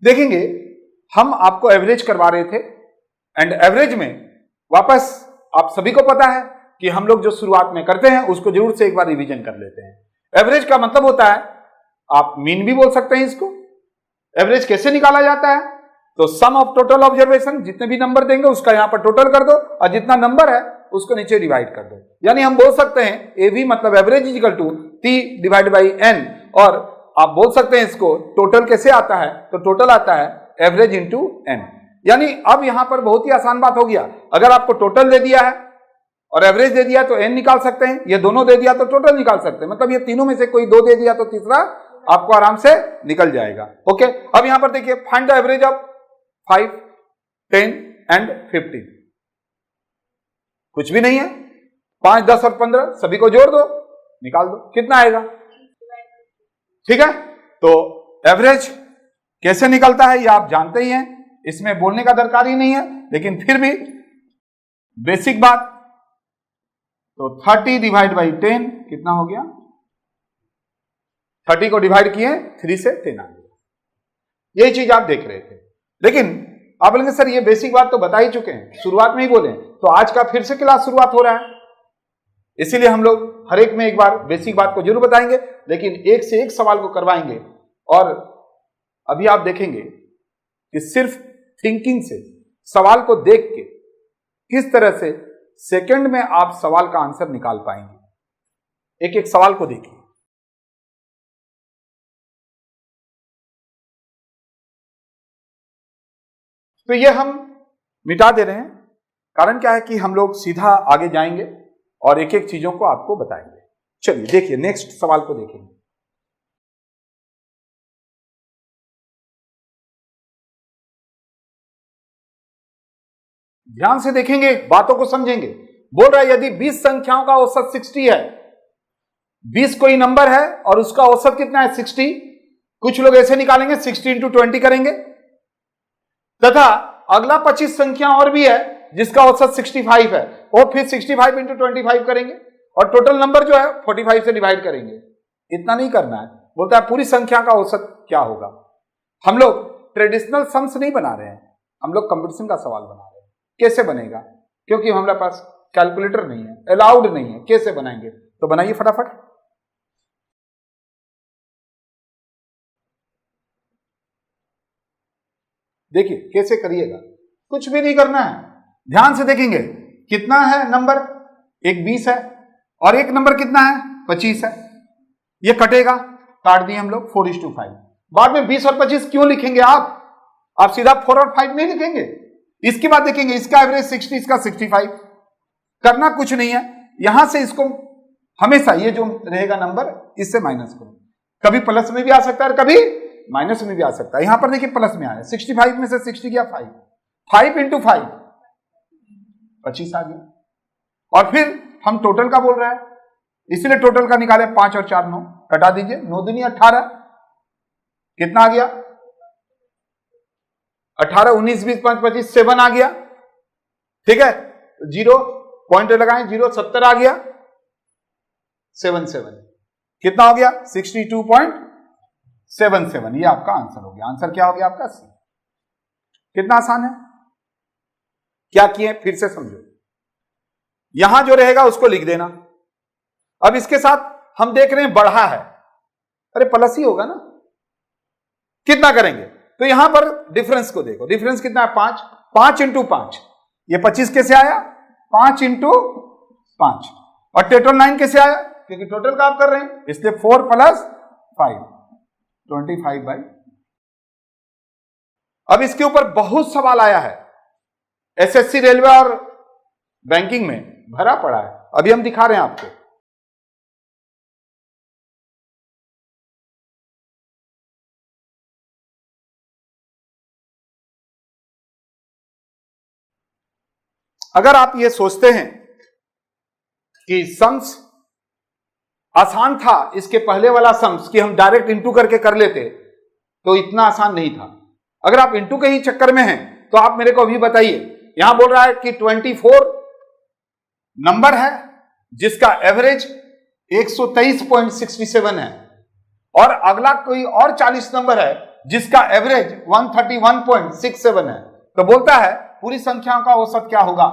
देखेंगे हम आपको एवरेज करवा रहे थे एंड एवरेज में वापस आप सभी को पता है कि हम लोग जो शुरुआत में करते हैं उसको जरूर से एक बार रिवीजन कर लेते हैं। एवरेज का मतलब होता है, आप मीन भी बोल सकते हैं इसको। एवरेज कैसे निकाला जाता है? तो सम ऑफ टोटल ऑब्जर्वेशन, जितने भी नंबर देंगे उसका यहां पर टोटल कर दो और जितना नंबर है उसको नीचे डिवाइड कर दो। यानी हम बोल सकते हैं एवी मतलब average is equal to T divide by N, और आप बोल सकते हैं इसको टोटल कैसे आता है, तो टोटल आता है एवरेज इंटू एन। यानी अब यहां पर बहुत ही आसान बात हो गया, अगर आपको टोटल दे दिया है और एवरेज दे दिया तो एन निकाल सकते हैं, ये दोनों दे दिया तो टोटल निकाल सकते हैं, मतलब ये तीनों में से कोई दो दे दिया तो तीसरा आपको आराम से निकल जाएगा। ओके, अब यहां पर देखिए find the average of 5, 10 and 15। कुछ भी नहीं है, 5, 10 और 15 सभी को जोड़ दो, निकाल दो, कितना आएगा। ठीक है, तो एवरेज कैसे निकलता है ये आप जानते ही हैं, इसमें बोलने का दरकार ही नहीं है, लेकिन फिर भी बेसिक बात, तो 30 डिवाइड बाई 10 कितना हो गया, 30 को डिवाइड किए 3 से 10 आ गया। यही चीज आप देख रहे थे, लेकिन आप बोलेंगे सर ये बेसिक बात तो बता ही चुके हैं, शुरुआत में ही बोले, तो आज का फिर से क्लास शुरुआत हो रहा है, इसीलिए हम लोग हर एक में एक बार बेसिक बात को जरूर बताएंगे, लेकिन एक से एक सवाल को करवाएंगे। और अभी आप देखेंगे कि सिर्फ थिंकिंग से, सवाल को देख के किस तरह से सेकंड में आप सवाल का आंसर निकाल पाएंगे। एक एक सवाल को देखिए। तो ये हम मिटा दे रहे हैं, कारण क्या है कि हम लोग सीधा आगे जाएंगे और एक एक चीजों को आपको बताएंगे। चलिए देखिए नेक्स्ट सवाल को देखेंगे। ध्यान से देखेंगे, बातों को समझेंगे। बोल रहा है यदि 20 संख्याओं का औसत 60 है, 20 कोई नंबर है और उसका औसत कितना है 60, कुछ लोग ऐसे निकालेंगे 60 इंटू 20 करेंगे, तथा अगला 25 संख्या और भी है जिसका औसत 65 है, और फिर 65 इंटू 25 करेंगे और टोटल नंबर जो है 45 से डिवाइड करेंगे। इतना नहीं करना है, बोलता है पूरी संख्या का औसत क्या होगा। हम लोग ट्रेडिशनल सम्स नहीं बना रहे हैं, हम लोग कंपटीशन का सवाल बना रहे हैं। कैसे बनेगा, क्योंकि हमारे पास कैलकुलेटर नहीं है, अलाउड नहीं है, कैसे बनाएंगे, तो बनाइए फटाफट। देखिए कैसे करिएगा, कुछ भी नहीं करना है, ध्यान से देखेंगे कितना है नंबर, एक 20 है और एक नंबर कितना है 25 है, ये कटेगा, काट दिए हम लोग 4:5। बाद में 20 और 25 क्यों लिखेंगे आप सीधा 4 और 5 नहीं लिखेंगे। इसके बाद देखेंगे इसका एवरेज 60, इसका 65, करना कुछ नहीं है, यहां से इसको हमेशा ये जो रहेगा नंबर इससे माइनस करो, कभी प्लस में भी आ सकता है और कभी माइनस में भी आ सकता है। यहां पर देखिए प्लस में आया, 65 में से 60 गया 5, 5 इंटू 5 25 आ गया, और फिर हम टोटल का बोल रहा है, इसलिए टोटल का निकाले 5 और 4 9, कटा दीजिए, 9 दूनी 18, कितना आ गया 18, 19 20 5 25 7 आ गया। ठीक है, 0 पॉइंट लगाएं, 0 70 आ गया, 7 7 कितना हो गया 62.77, ये आपका आंसर हो गया। आंसर क्या हो गया आपका सी। कितना आसान है, क्या किए फिर से समझो, यहां जो रहेगा उसको लिख देना। अब इसके साथ हम देख रहे हैं बढ़ा है, अरे प्लस ही होगा ना, कितना करेंगे, तो यहां पर डिफरेंस को देखो, डिफरेंस कितना है 5, 5 इंटू 5, ये 25 कैसे आया 5 इंटू 5, और टोटल 9 कैसे आया, क्योंकि टोटल का आप कर रहे हैं, इसलिए 4 + 5 25/। अब इसके ऊपर बहुत सवाल आया है, एसएससी रेलवे और बैंकिंग में भरा पड़ा है, अभी हम दिखा रहे हैं आपको। अगर आप ये सोचते हैं कि सम्स आसान था, इसके पहले वाला सम्स कि हम डायरेक्ट इंटू करके कर लेते, तो इतना आसान नहीं था। अगर आप इंटू के ही चक्कर में हैं तो आप मेरे को अभी बताइए, यहां बोल रहा है कि 24 नंबर है जिसका एवरेज 123.67 है, और अगला कोई और 40 नंबर है जिसका एवरेज 131.67 है, तो बोलता है पूरी संख्याओं का औसत क्या होगा।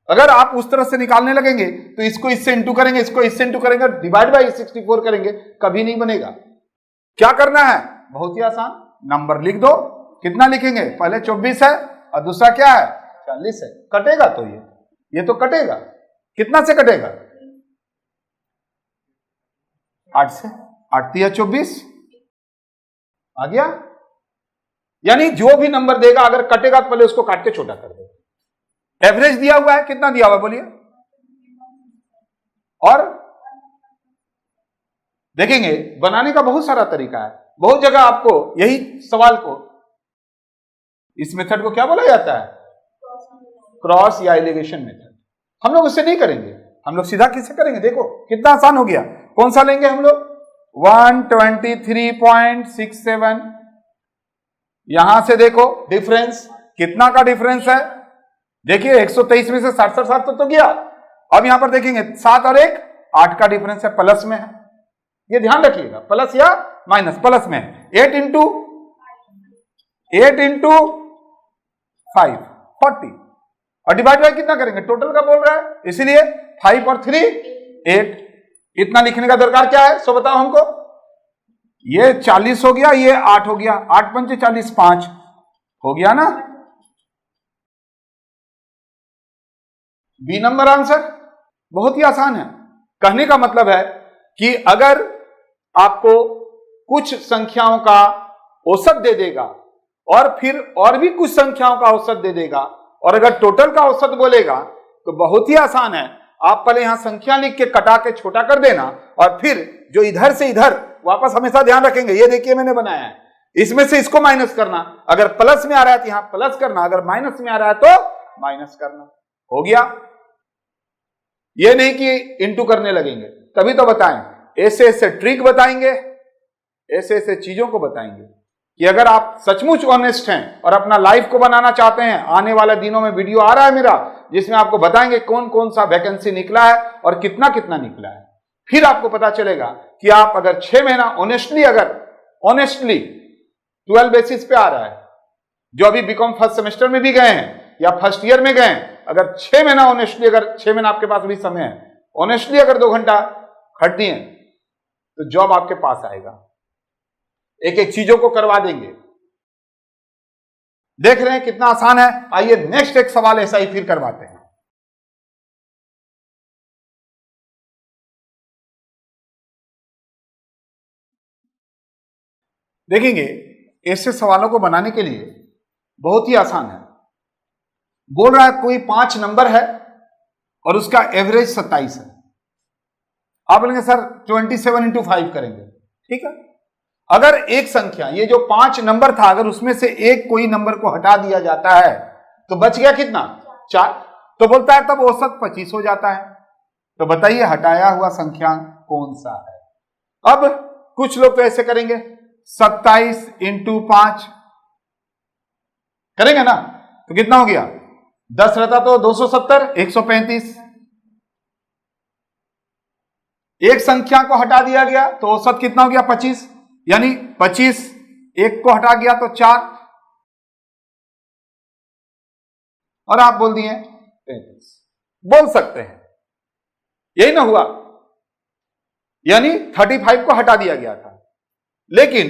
अगर आप उस तरह से निकालने लगेंगे तो इसको इससे इंटू करेंगे, इसको इससे इंटू करेंगे, डिवाइड बाई 64 करेंगे, कभी नहीं बनेगा। क्या करना है, बहुत ही आसान, नंबर लिख दो। कितना लिखेंगे, पहले 24 है और दूसरा क्या है 40 है। कटेगा तो ये तो कटेगा, कितना से कटेगा, 8 से, 8 तिया 24 आ गया। यानी जो भी नंबर देगा अगर कटेगा तो पहले उसको काट के छोटा कर दो। एवरेज दिया हुआ है, कितना दिया हुआ है बोलिए, और देखेंगे बनाने का बहुत सारा तरीका है। बहुत जगह आपको यही सवाल को, इस मेथड को क्या बोला जाता है, क्रॉस या एलिगेशन मेथड। हम लोग उससे नहीं करेंगे, हम लोग सीधा किससे करेंगे। देखो कितना आसान हो गया। कौन सा लेंगे हम लोग, 123.67। यहां से देखो डिफरेंस, कितना का डिफरेंस है, देखिए 123 में से 60 तो गया। अब यहां पर देखेंगे 7 और 1 8 का डिफरेंस है, प्लस में है, ये ध्यान रखिएगा, प्लस या माइनस, प्लस में है। 8 इंटू 5 40 और डिवाइड बाय कितना करेंगे, टोटल का बोल रहा है, इसीलिए 5 और 3 8। इतना लिखने का दरकार क्या है, सो बताओ हमको। ये 40 हो गया, ये 8 हो गया, 8 पंचे 40, 5 हो गया ना, बी नंबर आंसर। बहुत ही आसान है। कहने का मतलब है कि अगर आपको कुछ संख्याओं का औसत दे देगा और फिर और भी कुछ संख्याओं का औसत दे देगा और अगर टोटल का औसत बोलेगा तो बहुत ही आसान है। आप पहले यहां संख्या लिख के कटा के छोटा कर देना और फिर जो इधर से इधर वापस, हमेशा ध्यान रखेंगे, ये देखिए मैंने बनाया है, इसमें से इसको माइनस करना। अगर प्लस में आ रहा है तो यहां प्लस करना, अगर माइनस में आ रहा है तो माइनस करना। हो गया। ये नहीं कि इंटू करने लगेंगे, तभी तो बताएं, ऐसे ऐसे ट्रिक बताएंगे, ऐसे ऐसे चीजों को बताएंगे कि अगर आप सचमुच ऑनेस्ट हैं और अपना लाइफ को बनाना चाहते हैं। आने वाले दिनों में वीडियो आ रहा है मेरा, जिसमें आपको बताएंगे कौन कौन सा वैकेंसी निकला है और कितना कितना निकला है। फिर आपको पता चलेगा कि आप अगर 6 महीना ऑनेस्टली 12 बेसिस पे आ रहा है, जो अभी बीकॉम फर्स्ट सेमेस्टर में भी गए हैं या फर्स्ट ईयर में गए हैं, अगर 6 महीना ऑनेस्टली, अगर 6 महीना आपके पास भी समय है, ऑनेस्टली अगर 2 घंटा खट दिए तो जॉब आपके पास आएगा। एक एक चीजों को करवा देंगे। देख रहे हैं कितना आसान है। आइए नेक्स्ट एक सवाल ऐसा ही फिर करवाते हैं। देखेंगे ऐसे सवालों को बनाने के लिए बहुत ही आसान है। बोल रहा है कोई 5 नंबर है और उसका एवरेज 27 है। आप बोलेंगे सर 27 इंटू 5 करेंगे, ठीक है। अगर एक संख्या, ये जो 5 नंबर था, अगर उसमें से एक कोई नंबर को हटा दिया जाता है तो बच गया कितना, 4। तो बोलता है तब औसत 25 हो जाता है। तो बताइए हटाया हुआ संख्या कौन सा है। अब कुछ लोग तो ऐसे करेंगे, 27 इंटू 5 करेंगे ना, तो कितना हो गया, 10 रहता तो 270, 135। एक संख्या को हटा दिया गया तो औसत कितना हो गया, 25। यानी 25, एक को हटा गया तो 4 और आप बोल दिए 33। बोल सकते हैं, यही ना हुआ। यानी 35 को हटा दिया गया था, लेकिन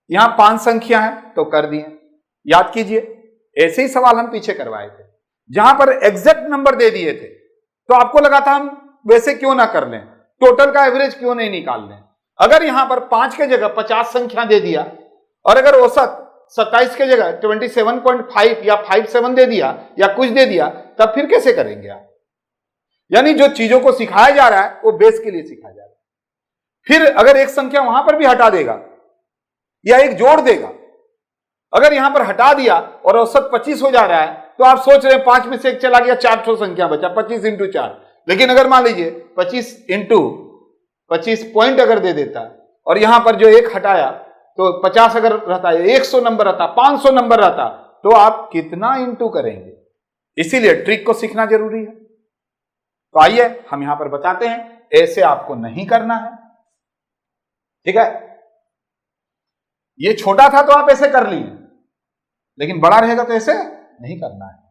यहां 5 संख्या है तो कर दिए। याद कीजिए ऐसे ही सवाल हम पीछे करवाए थे, जहां पर एग्जैक्ट नंबर दे दिए थे तो आपको लगा था हम वैसे क्यों ना कर लें, टोटल का एवरेज क्यों नहीं निकाल लें। अगर यहां पर 5 के जगह 50 संख्या दे दिया और अगर औसत 27 के जगह 27.5 या 57 दे दिया या कुछ दे दिया, तब फिर कैसे करेंगे आप। यानी जो चीजों को सिखाया जा रहा है वो बेस के लिए सिखाया जा रहा है। फिर अगर एक संख्या वहां पर भी हटा देगा या एक जोड़ देगा, अगर यहां पर हटा दिया और औसत 25 हो जा रहा है तो आप सोच रहे हैं 5 में से एक चला गया, 400 संख्या बचा, 25 इंटू 4। लेकिन अगर मान लीजिए 25 इंटू 25 पॉइंट अगर दे देता और यहां पर जो एक हटाया तो 50 अगर रहता है, 100 नंबर रहता, 500 नंबर रहता, तो आप कितना इंटू करेंगे। इसीलिए ट्रिक को सीखना जरूरी है। तो आइए हम यहां पर बताते हैं, ऐसे आपको नहीं करना है, ठीक है। ये छोटा था तो आप ऐसे कर लिए, लेकिन बड़ा रहेगा तो ऐसे नहीं करना है।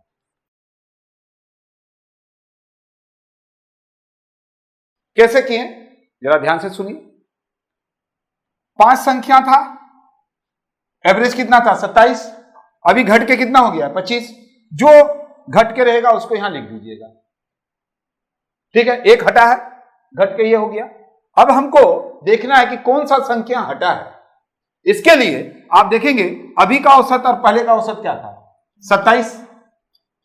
कैसे किए जरा ध्यान से सुनिए। 5 संख्या था, एवरेज कितना था 27, अभी घट के कितना हो गया 25। जो घट के रहेगा उसको यहां लिख दीजिएगा, ठीक है। एक हटा है, घट के ये हो गया। अब हमको देखना है कि कौन सा संख्या हटा है। इसके लिए आप देखेंगे अभी का औसत और पहले का औसत क्या था 27,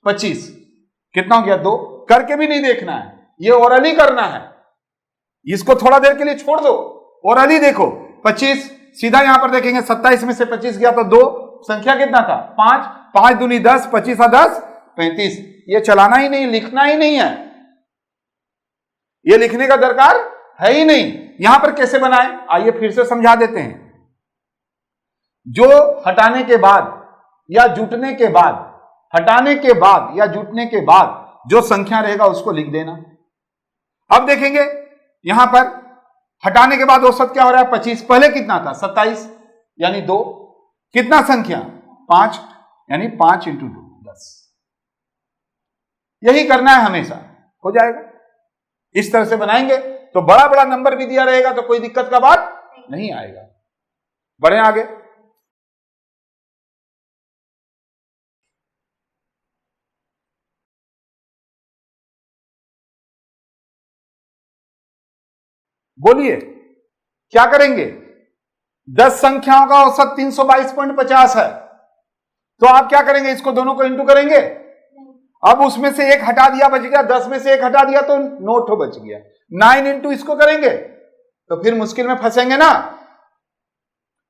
25 कितना हो गया 2। करके भी नहीं देखना है, ये ओरली करना है। इसको थोड़ा देर के लिए छोड़ दो, ओरली देखो। 25 सीधा यहां पर देखेंगे, 27 में से 25 गया तो 2, संख्या कितना था 5, 5 दूनी 10, 25 और 10 35। ये चलाना ही नहीं, लिखना ही नहीं है, ये लिखने का दरकार है ही नहीं। यहां पर कैसे बनाएं, आइए फिर से समझा देते हैं। जो हटाने के बाद या जुटने के बाद, हटाने के बाद या जुटने के बाद जो संख्या रहेगा उसको लिख देना। अब देखेंगे यहां पर हटाने के बाद औसत क्या हो रहा है 25, पहले कितना था 27 यानी 2, कितना संख्या 5 यानी 5 इंटू 2 10। यही करना है हमेशा, हो जाएगा। इस तरह से बनाएंगे तो बड़ा बड़ा नंबर भी दिया रहेगा तो कोई दिक्कत का बात नहीं आएगा। बढ़े आगे। बोलिए क्या करेंगे। 10 संख्याओं का औसत 322.50 है, तो आप क्या करेंगे, इसको दोनों को इंटू करेंगे। अब उसमें से एक हटा दिया बच गया, 10 में से एक हटा दिया तो 9 ठो बच गया। 9 इंटू इसको करेंगे तो फिर मुश्किल में फंसेंगे ना।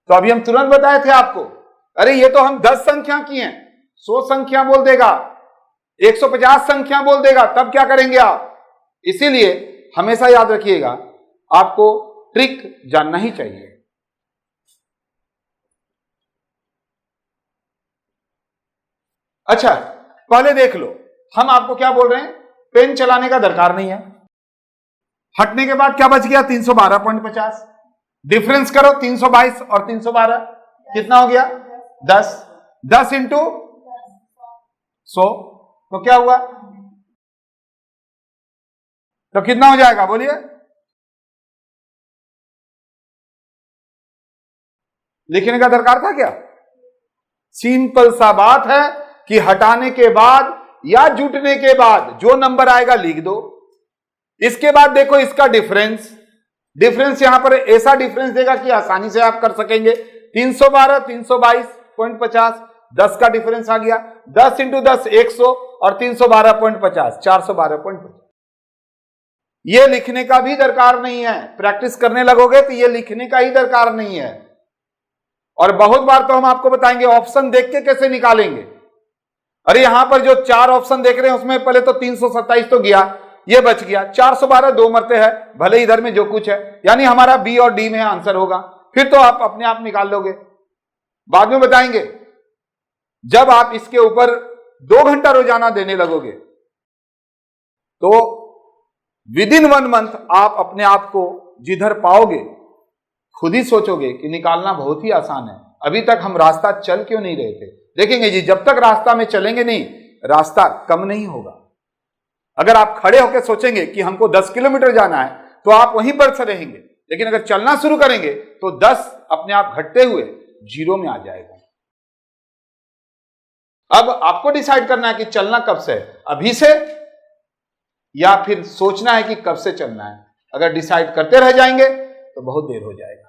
तो अभी हम तुरंत बताए थे आपको, अरे ये तो हम 10 संख्या की हैं, 100 संख्या बोल देगा, 150 संख्या बोल देगा, तब क्या करेंगे आप। इसीलिए हमेशा याद रखिएगा, आपको ट्रिक जानना ही चाहिए। अच्छा पहले देख लो, हम आपको क्या बोल रहे हैं, पेन चलाने का दरकार नहीं है। हटने के बाद क्या बच गया 312.50, डिफरेंस करो 322 और 312 कितना हो गया 10, 10 इंटू 100 तो क्या हुआ, तो कितना हो जाएगा बोलिए। लिखने का दरकार था क्या। सिंपल सा बात है कि हटाने के बाद या जुटने के बाद जो नंबर आएगा लिख दो। इसके बाद देखो इसका डिफरेंस, डिफरेंस यहां पर ऐसा डिफरेंस देगा कि आसानी से आप कर सकेंगे। 312 322.50, 10 का डिफरेंस आ गया, 10 इंटू 10 100 और 312.50 412.50। ये लिखने का भी दरकार नहीं है, प्रैक्टिस करने लगोगे तो ये लिखने का ही दरकार नहीं है। और बहुत बार तो हम आपको बताएंगे ऑप्शन देख के कैसे निकालेंगे। अरे यहां पर जो 4 ऑप्शन देख रहे हैं उसमें पहले तो 327 तो गया, ये बच गया, 412 2 मरते हैं, भले इधर में जो कुछ है, यानी हमारा बी और डी में आंसर होगा। फिर तो आप अपने आप निकाल लोगे, बाद में बताएंगे। जब आप इसके ऊपर 2 घंटा रोजाना देने लगोगे तो विद इन 1 मंथ आप अपने आप को जिधर पाओगे खुद ही सोचोगे कि निकालना बहुत ही आसान है। अभी तक हम रास्ता चल क्यों नहीं रहे थे। देखेंगे जी, जब तक रास्ता में चलेंगे नहीं, रास्ता कम नहीं होगा। अगर आप खड़े होकर सोचेंगे कि हमको 10 किलोमीटर जाना है तो आप वहीं पर से रहेंगे, लेकिन अगर चलना शुरू करेंगे तो 10 अपने आप घटते हुए 0 में आ जाएगा। अब आपको डिसाइड करना है कि चलना कब से, अभी से या फिर सोचना है कि कब से चलना है। अगर डिसाइड करते रह जाएंगे तो बहुत देर हो जाएगा।